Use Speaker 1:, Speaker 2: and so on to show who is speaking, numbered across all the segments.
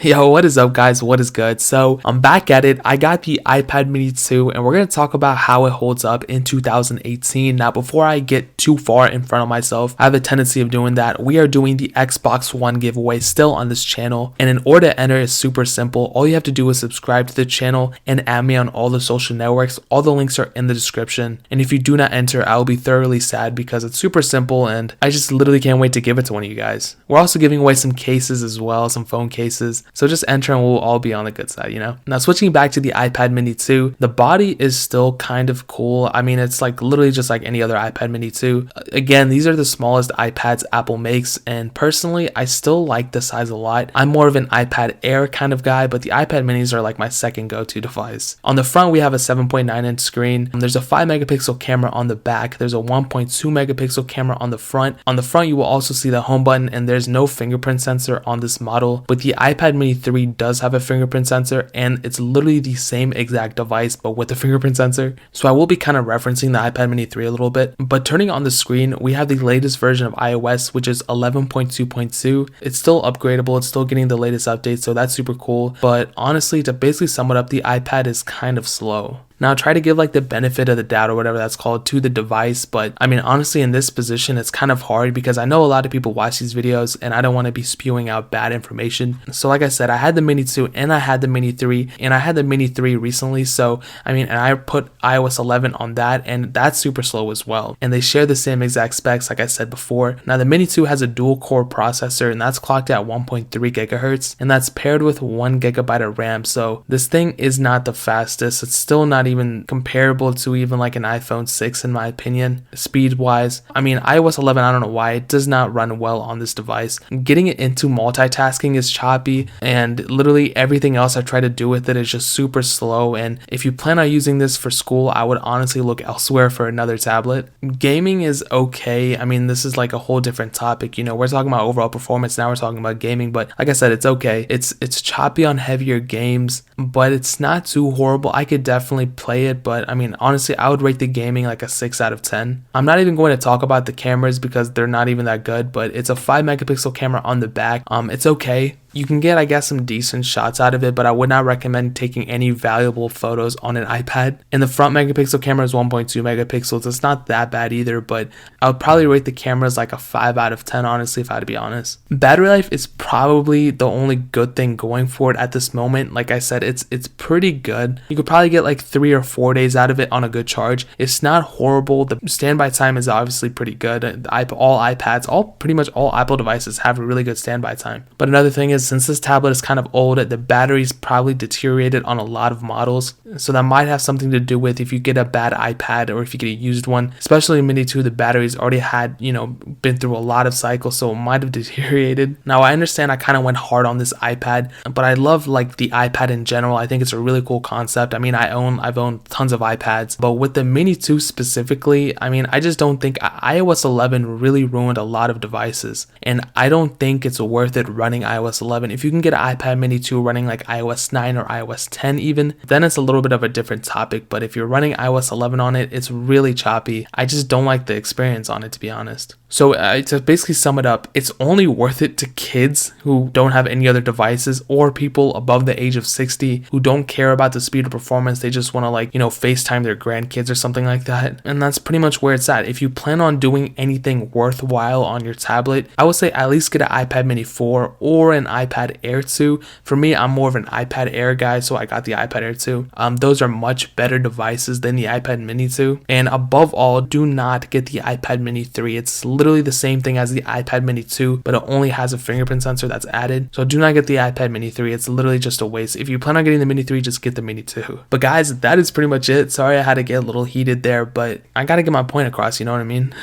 Speaker 1: Yo, what is up guys? What is good? So I'm back at it. I got the iPad mini 2 and we're going to talk about how it holds up in 2018. Now, before I get too far in front of myself, I have a tendency of doing that. We are doing the Xbox One giveaway still on this channel. And in order to enter is super simple. All you have to do is subscribe to the channel and add me on all the social networks. All the links are in the description. And if you do not enter, I will be thoroughly sad because it's super simple and I just literally can't wait to give it to one of you guys. We're also giving away some cases as well, some phone cases. So just enter and we'll all be on the good side, you know? Now switching back to the iPad mini 2, the body is still kind of cool. I mean, it's like literally just like any other iPad mini 2. Again, these are the smallest iPads Apple makes, and personally, I still like the size a lot. I'm more of an iPad Air kind of guy, but the iPad minis are like my second go-to device. On the front, we have a 7.9 inch screen. There's a 5 megapixel camera on the back. There's a 1.2 megapixel camera on the front. On the front, you will also see the home button, and there's no fingerprint sensor on this model, but the iPad mini 3 does have a fingerprint sensor, and it's literally the same exact device but with a fingerprint sensor. So I will be kind of referencing the iPad mini 3 a little bit. But turning on the screen, we have the latest version of iOS, which is 11.2.2. It's still upgradable, it's still getting the latest updates, so that's super cool. But honestly, to basically sum it up, the iPad is kind of slow. Now try to give like the benefit of the doubt or whatever that's called to the device, but I mean honestly in this position it's kind of hard because I know a lot of people watch these videos and I don't want to be spewing out bad information. So like I said, I had the mini 2 and I had the mini 3 and I had the mini 3 recently, so I mean, and I put iOS 11 on that and that's super slow as well, and they share the same exact specs like I said before. Now the mini 2 has a dual core processor and that's clocked at 1.3 gigahertz and that's paired with 1 gigabyte of RAM, so this thing is not the fastest. It's still not even comparable to even like an iPhone 6 in my opinion, speed wise. I mean iOS 11, I don't know why it does not run well on this device. Getting it into multitasking is choppy, and literally everything else I try to do with it is just super slow, and if you plan on using this for school, I would honestly look elsewhere for another tablet. Gaming is okay. I mean, this is like a whole different topic, you know, we're talking about overall performance, now we're talking about gaming, but like I said, it's okay. It's choppy on heavier games, but it's not too horrible. I could definitely play it, but I mean honestly I would rate the gaming like a 6 out of 10. I'm not even going to talk about the cameras because they're not even that good, but it's a 5 megapixel camera on the back. It's okay. You can get, I guess, some decent shots out of it, but I would not recommend taking any valuable photos on an iPad. And the front megapixel camera is 1.2 megapixels. It's not that bad either, but I would probably rate the cameras like a 5 out of 10, honestly, if I had to be honest. Battery life is probably the only good thing going for it at this moment. Like I said, it's pretty good. You could probably get like 3 or 4 days out of it on a good charge. It's not horrible. The standby time is obviously pretty good. All iPads, pretty much all Apple devices have a really good standby time. But another thing is, since this tablet is kind of old, the battery's probably deteriorated on a lot of models, so that might have something to do with if you get a bad iPad or if you get a used one. Especially in mini 2, the battery's already had, you know, been through a lot of cycles, so it might have deteriorated. Now I understand I kind of went hard on this iPad, but I love like the iPad in general. I think it's a really cool concept. I mean, I've owned tons of iPads, but with the mini 2 specifically, I mean, I just don't think iOS 11 really ruined a lot of devices, and I don't think it's worth it running iOS 11. If you can get an iPad mini 2 running like iOS 9 or iOS 10 even, then it's a little bit of a different topic, but if you're running iOS 11 on it, it's really choppy. I just don't like the experience on it, to be honest. So to basically sum it up, it's only worth it to kids who don't have any other devices or people above the age of 60 who don't care about the speed or performance. They just want to like, you know, FaceTime their grandkids or something like that. And that's pretty much where it's at. If you plan on doing anything worthwhile on your tablet, I would say at least get an iPad mini 4 or an iPad Air 2. For me, I'm more of an iPad Air guy, so I got the iPad Air 2. Those are much better devices than the iPad mini 2. And above all, do not get the iPad mini 3. It's literally the same thing as the iPad mini 2, but it only has a fingerprint sensor that's added. So do not get the iPad mini 3. It's literally just a waste. If you plan on getting the mini 3, just get the mini 2. But guys, that is pretty much it. Sorry I had to get a little heated there, but I gotta get my point across, you know what I mean?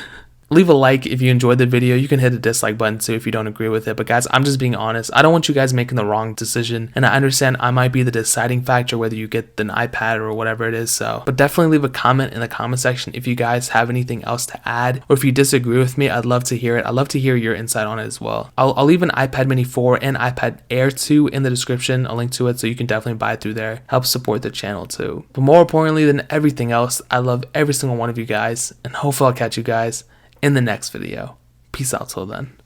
Speaker 1: Leave a like if you enjoyed the video. You can hit the dislike button too if you don't agree with it. But guys, I'm just being honest. I don't want you guys making the wrong decision. And I understand I might be the deciding factor whether you get an iPad or whatever it is. But definitely leave a comment in the comment section if you guys have anything else to add. Or if you disagree with me, I'd love to hear it. I'd love to hear your insight on it as well. I'll leave an iPad mini 4 and iPad Air 2 in the description, a link to it, so you can definitely buy it through there. Help support the channel too. But more importantly than everything else, I love every single one of you guys. And hopefully I'll catch you guys in the next video. Peace out till then.